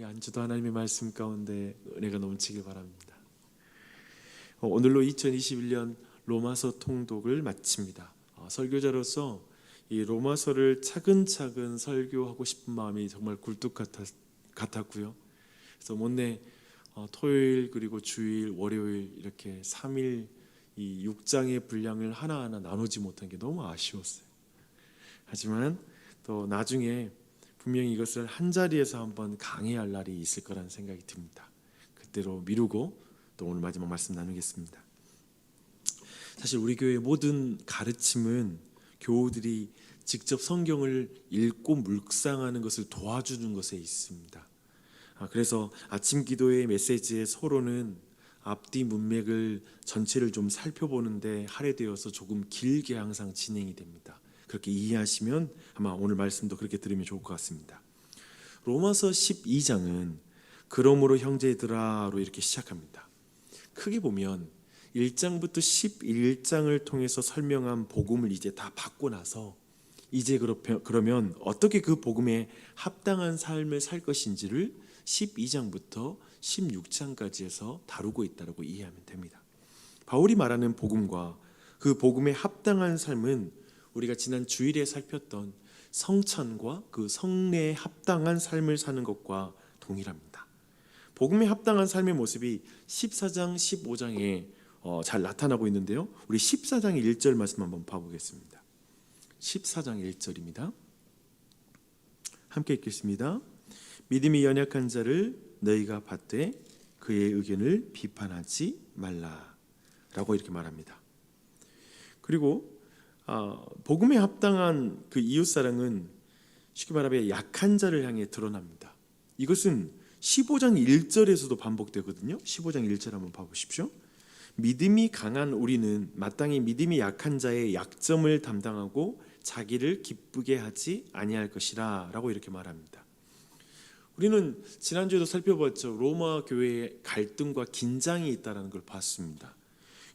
한 주도 하나님의 말씀 가운데 은혜가 넘치길 바랍니다. 오늘로 2021년 로마서 통독을 마칩니다. 설교자로서 이 로마서를 차근차근 설교하고 싶은 마음이 정말 굴뚝 같았고요. 그래서 못내 토요일 그리고 주일 월요일 이렇게 3일 이 6장의 분량을 하나하나 나누지 못한 게 너무 아쉬웠어요. 하지만 또 나중에 분명히 이것을 한 자리에서 한번 강의할 날이 있을 거라는 생각이 듭니다. 그때로 미루고 또 오늘 마지막 말씀 나누겠습니다. 사실 우리 교회의 모든 가르침은 교우들이 직접 성경을 읽고 묵상하는 것을 도와주는 것에 있습니다. 그래서 아침 기도의 메시지의 서론은 앞뒤 문맥을 전체를 좀 살펴보는데 할애되어서 조금 길게 항상 진행이 됩니다. 그렇게 이해하시면 아마 오늘 말씀도 그렇게 들으면 좋을 것 같습니다. 로마서 12장은 그러므로 형제들아로 이렇게 시작합니다. 크게 보면 1장부터 11장을 통해서 설명한 복음을 이제 다 받고 나서 이제 그러면 어떻게 그 복음에 합당한 삶을 살 것인지를 12장부터 16장까지 해서 다루고 있다고 이해하면 됩니다. 바울이 말하는 복음과 그 복음에 합당한 삶은 우리가 지난 주일에 살폈던 성찬과 그 성례에 합당한 삶을 사는 것과 동일합니다. 복음에 합당한 삶의 모습이 14장, 15장에 잘 나타나고 있는데요. 우리 14장 1절 말씀 한번 봐보겠습니다. 14장 1절입니다. 함께 읽겠습니다. 믿음이 연약한 자를 너희가 받되 그의 의견을 비판하지 말라 라고 이렇게 말합니다. 그리고 복음에 합당한 그 이웃사랑은 쉽게 말하면 약한 자를 향해 드러납니다. 이것은 15장 1절에서도 반복되거든요. 15장 1절 한번 봐보십시오. 믿음이 강한 우리는 마땅히 믿음이 약한 자의 약점을 담당하고 자기를 기쁘게 하지 아니할 것이라 라고 이렇게 말합니다. 우리는 지난주에도 살펴봤죠. 로마 교회에 갈등과 긴장이 있다는 걸 봤습니다.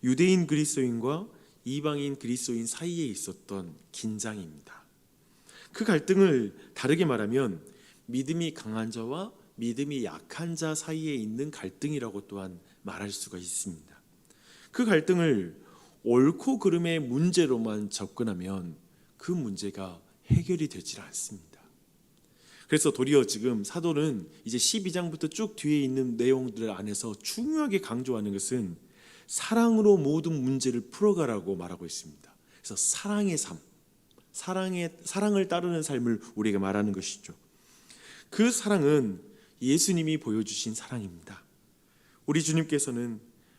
유대인 그리스도인과 이방인 그리스도인 사이에 있었던 긴장입니다. 그 갈등을 다르게 말하면 믿음이 강한 자와 믿음이 약한 자 사이에 있는 갈등이라고 또한 말할 수가 있습니다. 그 갈등을 옳고 그름의 문제로만 접근하면 그 문제가 해결이 되질 않습니다. 그래서 도리어 지금 사도는 이제 12장부터 쭉 뒤에 있는 내용들 안에서 중요하게 강조하는 것은 사랑으로 모든 문제를 풀어가라고 말하고 있습니다. 그래서 사랑의 삶, 사랑을 따르는 삶을 우리가 말하는 것이죠. 그 사랑은 예수님이 보여주신 사랑입니다. 우리 주님께서는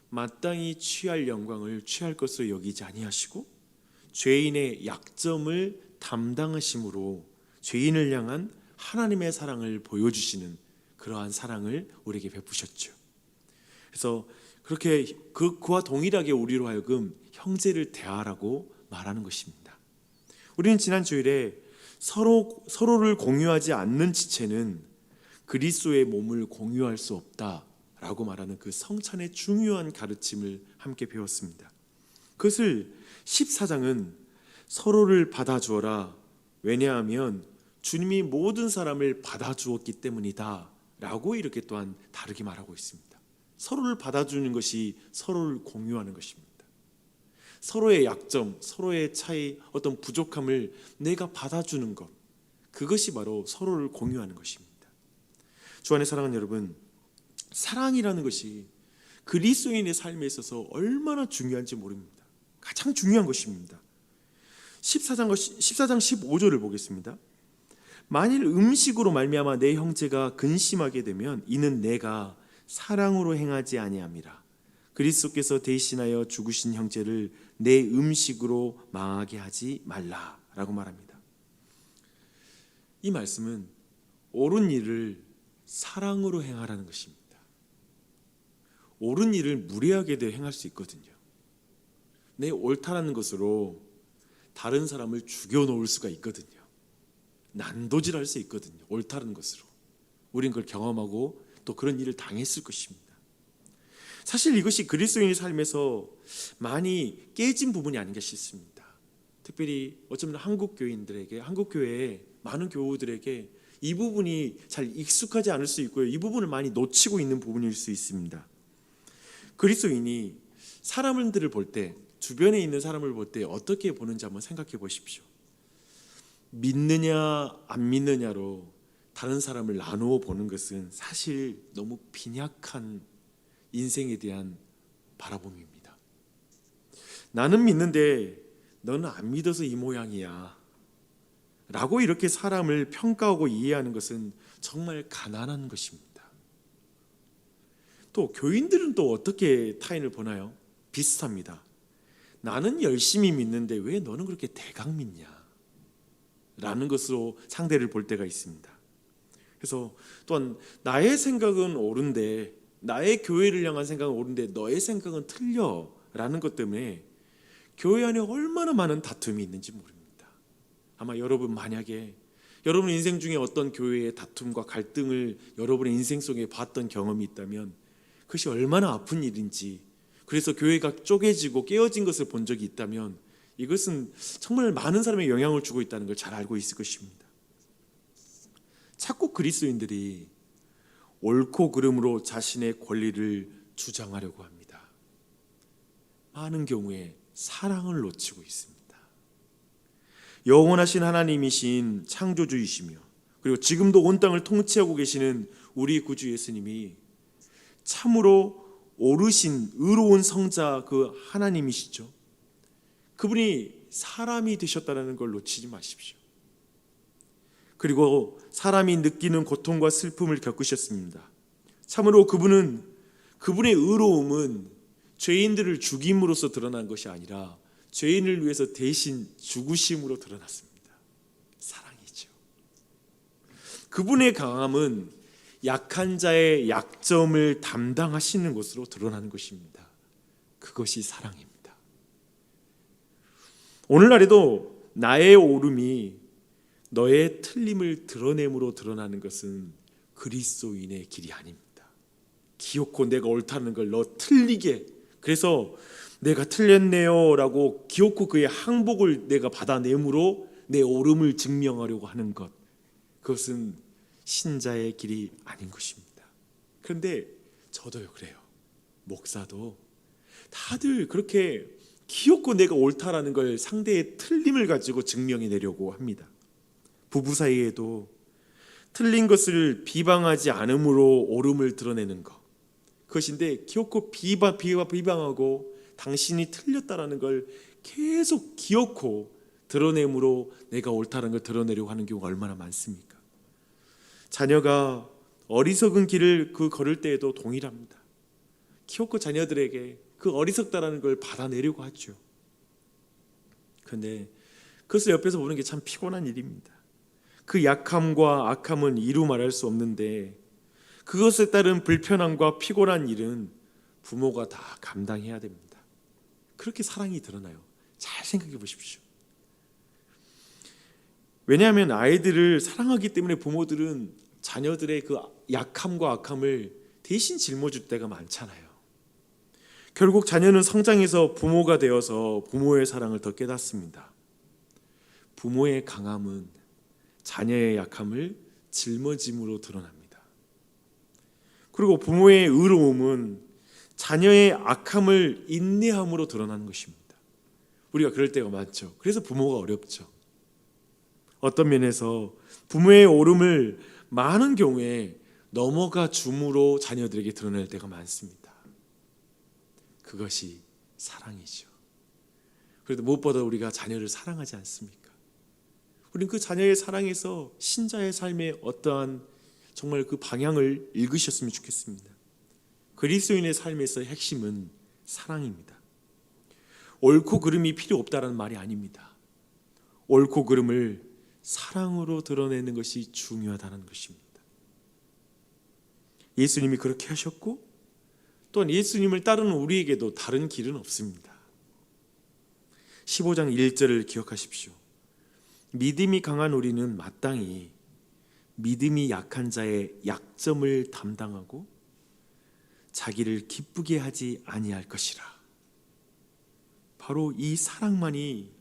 마땅히 취할 영광을 취할 것으로 여기지 아니하시고 죄인의 약점을 담당하심으로 죄인을 향한 하나님의 사랑을 보여주시는 그러한 사랑을 우리에게 베푸셨죠. 그래서 그렇게 그와 동일하게 우리로 하여금 형제를 대하라고 말하는 것입니다. 우리는 지난 주일에 서로를 공유하지 않는 지체는 그리스도의 몸을 공유할 수 없다라고 말하는 그 성찬의 중요한 가르침을 함께 배웠습니다. 그것을 14장은 서로를 받아주어라. 왜냐하면 주님이 모든 사람을 받아주었기 때문이다 라고 이렇게 또한 다르게 말하고 있습니다. 서로를 받아주는 것이 서로를 공유하는 것입니다. 서로의 약점, 서로의 차이, 어떤 부족함을 내가 받아주는 것, 그것이 바로 서로를 공유하는 것입니다. 주 안에 사랑하는 여러분, 사랑이라는 것이 그리스도인의 삶에 있어서 얼마나 중요한지 모릅니다. 가장 중요한 것입니다. 14장 15절을 보겠습니다. 만일 음식으로 말미암아 내 형제가 근심하게 되면 이는 내가 사랑으로 행하지 아니함이라. 그리스도께서 대신하여 죽으신 형제를 내 음식으로 망하게 하지 말라라고 말합니다. 이 말씀은 옳은 일을 사랑으로 행하라는 것입니다. 옳은 일을 무례하게 행할 수 있거든요. 내 옳다라는 것으로 다른 사람을 죽여놓을 수가 있거든요. 난도질할 수 있거든요. 옳다는 것으로. 우린 그걸 경험하고 또 그런 일을 당했을 것입니다. 사실 이것이 그리스도인의 삶에서 많이 깨진 부분이 아닌가 싶습니다. 특별히 어쩌면 한국 교인들에게, 한국 교회의 많은 교우들에게 이 부분이 잘 익숙하지 않을 수 있고요. 이 부분을 많이 놓치고 있는 부분일 수 있습니다. 그리스도인이 사람들을 볼 때, 주변에 있는 사람을 볼 때 어떻게 보는지 한번 생각해 보십시오. 믿느냐 안 믿느냐로 다른 사람을 나누어 보는 것은 사실 너무 빈약한 인생에 대한 바라봄입니다. 나는 믿는데 너는 안 믿어서 이 모양이야 라고 이렇게 사람을 평가하고 이해하는 것은 정말 가난한 것입니다. 또 교인들은 또 어떻게 타인을 보나요? 비슷합니다. 나는 열심히 믿는데 왜 너는 그렇게 대강 믿냐? 라는 것으로 상대를 볼 때가 있습니다. 그래서 또한 나의 생각은 옳은데, 나의 교회를 향한 생각은 옳은데 너의 생각은 틀려 라는 것 때문에 교회 안에 얼마나 많은 다툼이 있는지 모릅니다. 아마 여러분 만약에 여러분 인생 중에 어떤 교회의 다툼과 갈등을 여러분의 인생 속에 봤던 경험이 있다면 그것이 얼마나 아픈 일인지, 그래서 교회가 쪼개지고 깨어진 것을 본 적이 있다면 이것은 정말 많은 사람에게 영향을 주고 있다는 걸 잘 알고 있을 것입니다. 자꾸 그리스도인들이 옳고 그름으로 자신의 권리를 주장하려고 합니다. 많은 경우에 사랑을 놓치고 있습니다. 영원하신 하나님이신 창조주이시며 그리고 지금도 온 땅을 통치하고 계시는 우리 구주 예수님이 참으로 오르신 의로운 성자 그 하나님이시죠. 그분이 사람이 되셨다는 걸 놓치지 마십시오. 그리고 사람이 느끼는 고통과 슬픔을 겪으셨습니다. 참으로 그분의 의로움은 죄인들을 죽임으로써 드러난 것이 아니라 죄인을 위해서 대신 죽으심으로 드러났습니다. 사랑이죠. 그분의 강함은 약한 자의 약점을 담당하시는 것으로 드러나는 것입니다. 그것이 사랑입니다. 오늘날에도 나의 옳음이 너의 틀림을 드러냄으로 드러나는 것은 그리스도인의 길이 아닙니다. 기어코 내가 옳다는 걸 너 틀리게, 그래서 내가 틀렸네요 라고 기어코 그의 항복을 내가 받아내므로 내 옳음을 증명하려고 하는 것, 그것은 신자의 길이 아닌 것입니다. 그런데 저도요 그래요. 목사도 다들 그렇게 기어코 내가 옳다라는 걸 상대의 틀림을 가지고 증명해내려고 합니다. 부부 사이에도 틀린 것을 비방하지 않음으로 옳음을 드러내는 것, 그것인데 기어코 비방하고 당신이 틀렸다라는 걸 계속 기어코 드러내므로 내가 옳다는 걸 드러내려고 하는 경우가 얼마나 많습니까? 자녀가 어리석은 길을 걸을 때에도 동일합니다. 기어코 자녀들에게 그 어리석다라는 걸 받아내려고 하죠. 그런데 그것을 옆에서 보는 게 참 피곤한 일입니다. 그 약함과 악함은 이루 말할 수 없는데 그것에 따른 불편함과 피곤한 일은 부모가 다 감당해야 됩니다. 그렇게 사랑이 드러나요. 잘 생각해 보십시오. 왜냐하면 아이들을 사랑하기 때문에 부모들은 자녀들의 그 약함과 악함을 대신 짊어질 때가 많잖아요. 결국 자녀는 성장해서 부모가 되어서 부모의 사랑을 더 깨닫습니다. 부모의 강함은 자녀의 약함을 짊어짐으로 드러납니다. 그리고 부모의 의로움은 자녀의 악함을 인내함으로 드러나는 것입니다. 우리가 그럴 때가 많죠. 그래서 부모가 어렵죠. 어떤 면에서 부모의 옳음을 많은 경우에 넘어가 줌으로 자녀들에게 드러낼 때가 많습니다. 그것이 사랑이죠. 그래도 무엇보다 우리가 자녀를 사랑하지 않습니까? 우리는 그 자녀의 사랑에서 신자의 삶의 어떠한 정말 그 방향을 읽으셨으면 좋겠습니다. 그리스도인의 삶에서의 핵심은 사랑입니다. 옳고 그름이 필요 없다라는 말이 아닙니다. 옳고 그름을 사랑으로 드러내는 것이 중요하다는 것입니다. 예수님이 그렇게 하셨고 또한 예수님을 따르는 우리에게도 다른 길은 없습니다. 15장 1절을 기억하십시오. 믿음이 강한 우리는 마땅히 믿음이 약한 자의 약점을 담당하고 자기를 기쁘게 하지 아니할 것이라. 바로 이 사랑만이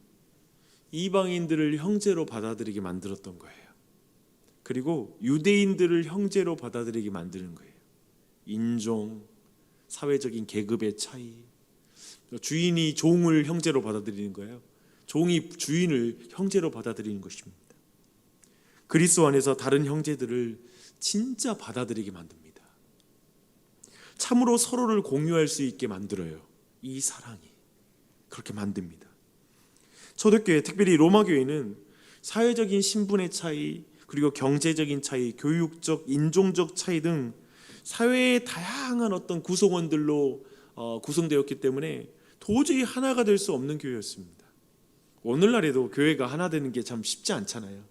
이방인들을 형제로 받아들이게 만들었던 거예요. 그리고 유대인들을 형제로 받아들이게 만드는 거예요. 인종, 사회적인 계급의 차이, 주인이 종을 형제로 받아들이는 거예요. 종이 주인을 형제로 받아들이는 것입니다. 그리스도 안에서 다른 형제들을 진짜 받아들이게 만듭니다. 참으로 서로를 공유할 수 있게 만들어요. 이 사랑이 그렇게 만듭니다. 초대교회, 특별히 로마교회는 사회적인 신분의 차이, 그리고 경제적인 차이, 교육적, 인종적 차이 등 사회의 다양한 어떤 구성원들로 구성되었기 때문에 도저히 하나가 될 수 없는 교회였습니다. 오늘날에도 교회가 하나 되는 게 참 쉽지 않잖아요.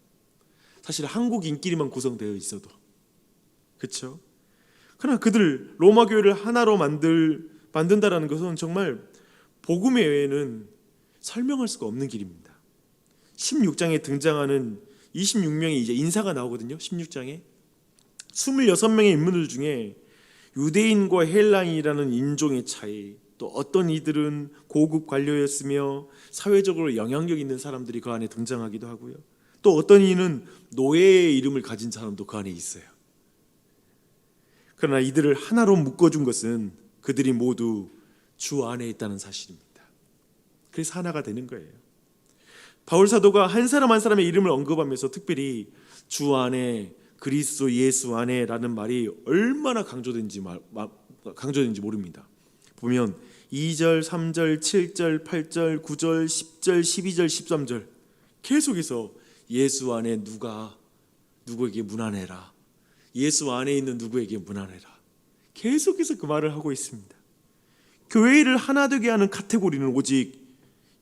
사실 한국인끼리만 구성되어 있어도, 그렇죠? 그러나 그들 로마 교회를 하나로 만든다라는 것은 정말 복음 외에는 설명할 수가 없는 길입니다. 16장에 등장하는 26명의 이제 인사가 나오거든요. 16장에 26명의 인물들 중에 유대인과 헬라인이라는 인종의 차이, 또 어떤 이들은 고급 관료였으며 사회적으로 영향력 있는 사람들이 그 안에 등장하기도 하고요. 또 어떤 이는 노예의 이름을 가진 사람도 그 안에 있어요. 그러나 이들을 하나로 묶어준 것은 그들이 모두 주 안에 있다는 사실입니다. 그래서 하나가 되는 거예요. 바울 사도가 한 사람 한 사람의 이름을 언급하면서 특별히 주 안에, 그리스도 예수 안에라는 말이 얼마나 강조된지 모릅니다. 보면 2절, 3절, 7절, 8절, 9절, 10절, 12절, 13절 계속해서 예수 안에 누구에게 문안해라, 예수 안에 있는 누구에게 문안해라, 계속해서 그 말을 하고 있습니다. 교회를 하나 되게 하는 카테고리는 오직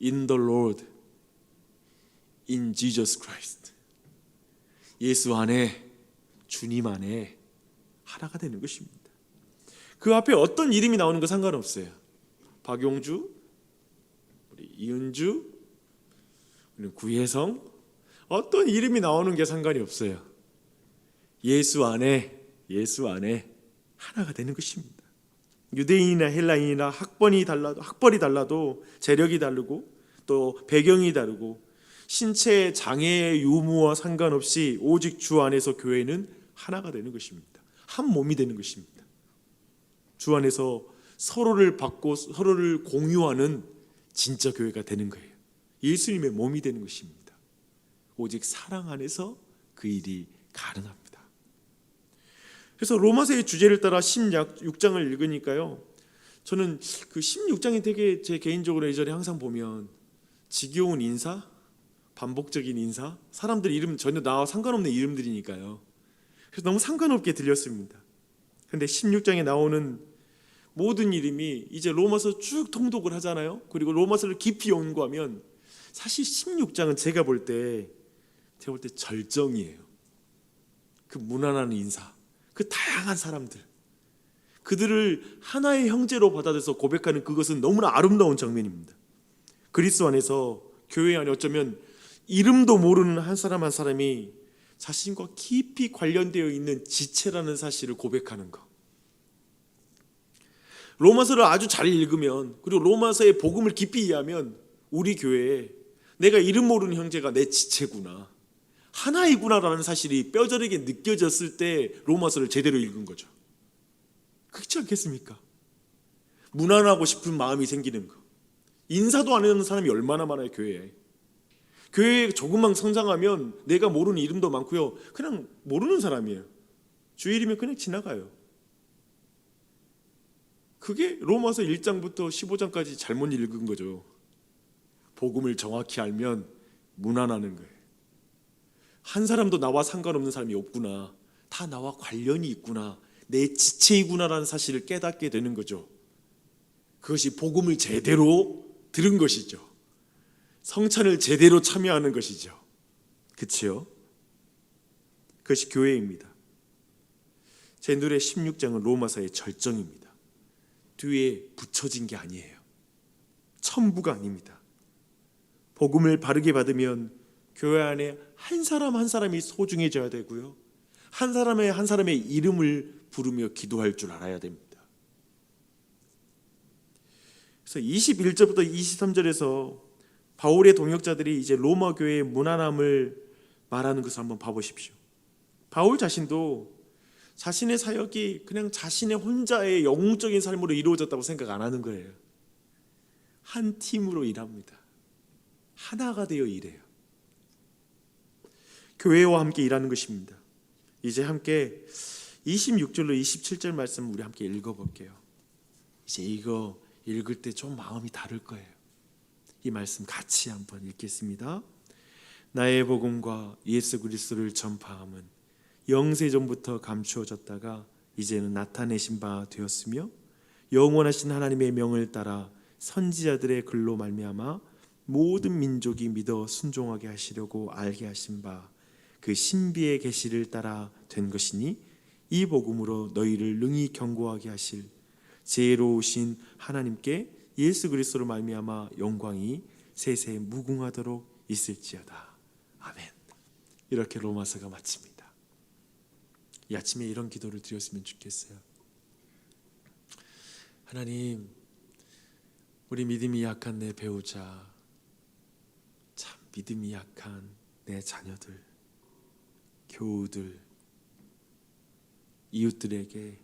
in the Lord, in Jesus Christ, 예수 안에, 주님 안에 하나가 되는 것입니다. 그 앞에 어떤 이름이 나오는 거 상관없어요. 박용주, 우리 이은주, 우리 구혜성, 어떤 이름이 나오는 게 상관이 없어요. 예수 안에 하나가 되는 것입니다. 유대인이나 헬라인이나 학벌이 달라도 재력이 다르고 또 배경이 다르고 신체의 장애의 유무와 상관없이 오직 주 안에서 교회는 하나가 되는 것입니다. 한 몸이 되는 것입니다. 주 안에서 서로를 받고 서로를 공유하는 진짜 교회가 되는 거예요. 예수님의 몸이 되는 것입니다. 오직 사랑 안에서 그 일이 가능합니다. 그래서 로마서의 주제를 따라 16장을 읽으니까요, 저는 그 16장이 되게 제 개인적으로 예전에 항상 보면 지겨운 인사, 반복적인 인사, 사람들 이름 전혀 나와 상관없는 이름들이니까요. 그래서 너무 상관없게 들렸습니다. 그런데 16장에 나오는 모든 이름이 이제 로마서 쭉 통독을 하잖아요. 그리고 로마서를 깊이 연구하면 사실 16장은 제가 볼 때 절정이에요. 그 무난한 인사, 그 다양한 사람들, 그들을 하나의 형제로 받아들여서 고백하는 그것은 너무나 아름다운 장면입니다. 그리스도 안에서 교회 안에 어쩌면 이름도 모르는 한 사람 한 사람이 자신과 깊이 관련되어 있는 지체라는 사실을 고백하는 것. 로마서를 아주 잘 읽으면, 그리고 로마서의 복음을 깊이 이해하면 우리 교회에 내가 이름 모르는 형제가 내 지체구나, 하나이구나라는 사실이 뼈저리게 느껴졌을 때 로마서를 제대로 읽은 거죠. 그렇지 않겠습니까? 무난하고 싶은 마음이 생기는 거. 인사도 안 하는 사람이 얼마나 많아요. 교회에 조금만 성장하면 내가 모르는 이름도 많고요, 그냥 모르는 사람이에요. 주일이면 그냥 지나가요. 그게 로마서 1장부터 15장까지 잘못 읽은 거죠. 복음을 정확히 알면 무난하는 거예요. 한 사람도 나와 상관없는 사람이 없구나, 다 나와 관련이 있구나, 내 지체이구나라는 사실을 깨닫게 되는 거죠. 그것이 복음을 제대로 들은 것이죠. 성찬을 제대로 참여하는 것이죠. 그치요? 그것이 교회입니다. 제 눈에 16장은 로마서의 절정입니다. 뒤에 붙여진 게 아니에요. 첨부가 아닙니다. 복음을 바르게 받으면 교회 안에 한 사람 한 사람이 소중해져야 되고요, 한 사람의 이름을 부르며 기도할 줄 알아야 됩니다. 그래서 21절부터 23절에서 바울의 동역자들이 이제 로마 교회의 무난함을 말하는 것을 한번 봐보십시오. 바울 자신도 자신의 사역이 그냥 자신의 혼자의 영웅적인 삶으로 이루어졌다고 생각 안 하는 거예요. 한 팀으로 일합니다. 하나가 되어 일해요. 교회와 함께 일하는 것입니다. 이제 함께 26절로 27절 말씀 우리 함께 읽어볼게요. 이제 이거 읽을 때 좀 마음이 다를 거예요. 이 말씀 같이 한번 읽겠습니다. 나의 복음과 예수 그리스도를 전파함은 영세전부터 감추어졌다가 이제는 나타내신 바 되었으며 영원하신 하나님의 명을 따라 선지자들의 글로 말미암아 모든 민족이 믿어 순종하게 하시려고 알게 하신 바 그 신비의 계시를 따라 된 것이니 이 복음으로 너희를 능히 경고하게 하실 지혜로우신 하나님께 예수 그리스도로 말미암아 영광이 세세 무궁하도록 있을지어다. 아멘. 이렇게 로마서가 마칩니다. 이 아침에 이런 기도를 드렸으면 좋겠어요. 하나님, 우리 믿음이 약한 내 배우자, 참 믿음이 약한 내 자녀들, 교우들, 이웃들에게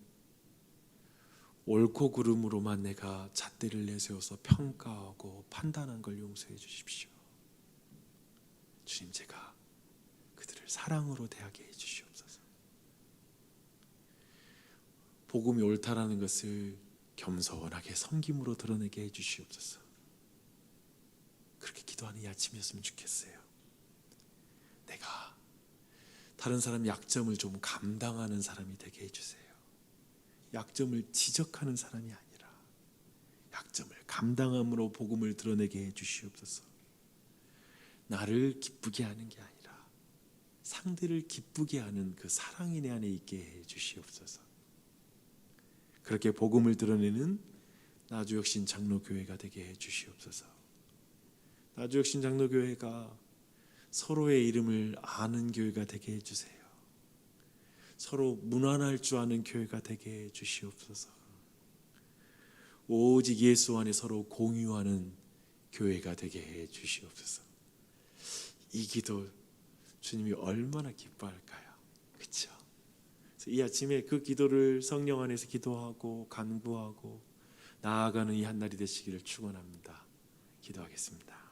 옳고 그름으로만 내가 잣대를 내세워서 평가하고 판단한 걸 용서해 주십시오. 주님, 제가 그들을 사랑으로 대하게 해 주시옵소서. 복음이 옳다라는 것을 겸손하게 섬김으로 드러내게 해 주시옵소서. 그렇게 기도하는 이 아침이었으면 좋겠어요. 내가 다른 사람 약점을 좀 감당하는 사람이 되게 해주세요. 약점을 지적하는 사람이 아니라 약점을 감당함으로 복음을 드러내게 해 주시옵소서. 나를 기쁘게 하는 게 아니라 상대를 기쁘게 하는 그 사랑이 내 안에 있게 해 주시옵소서. 그렇게 복음을 드러내는 나주혁신 장로교회가 되게 해 주시옵소서. 나주혁신 장로교회가 서로의 이름을 아는 교회가 되게 해주세요. 서로 무난할 줄 아는 교회가 되게 해주시옵소서. 오직 예수 안에 서로 공유하는 교회가 되게 해주시옵소서. 이 기도 주님이 얼마나 기뻐할까요? 그렇죠? 이 아침에 그 기도를 성령 안에서 기도하고 간구하고 나아가는 이 한날이 되시기를 축원합니다. 기도하겠습니다.